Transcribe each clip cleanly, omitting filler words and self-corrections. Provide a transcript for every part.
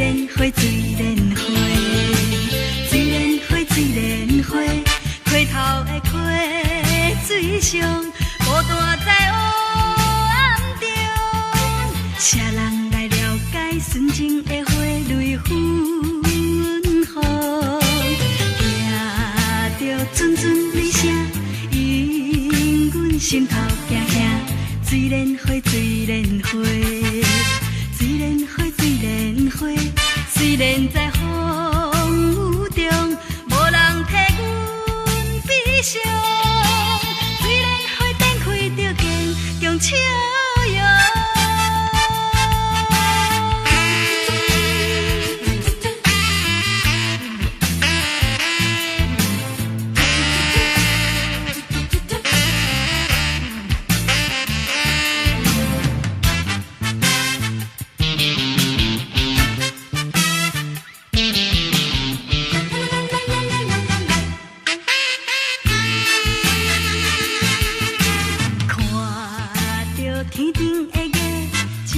莲花，水莲花，水莲花，水莲花，溪头的溪水上，孤单在黑暗中。啥人来了解纯情的花蕊芬芳？听着阵阵雷声，引阮心头惊惊。水莲花，水莲花，水莲花，水莲花，虽然在风雨中，无人替阮悲伤。水莲花展开着坚强笑容。天顶的月，照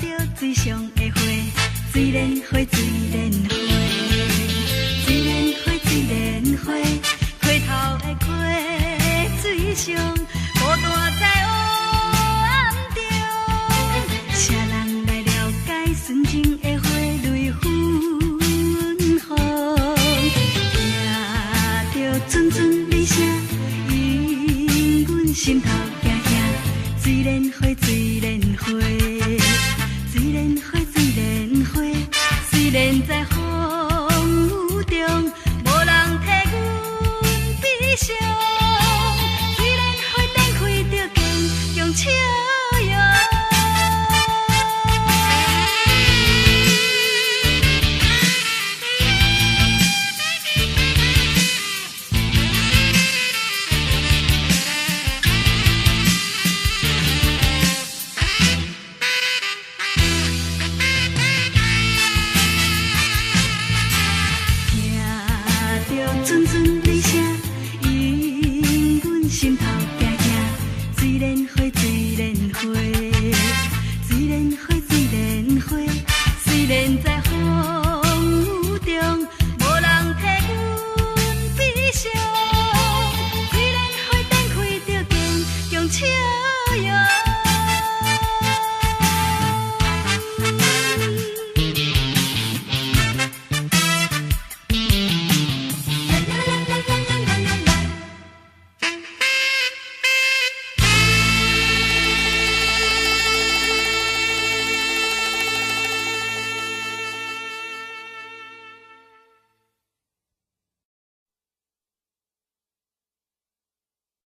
着水上的花，水莲花，水莲花，水莲花，水莲花，溪头的溪水上，孤单在黑暗中。啥人来了解纯情的花蕊芬芳？听着阵阵雷声，引阮心头惊惊。水莲花，水莲花，水莲花，水莲花，虽然在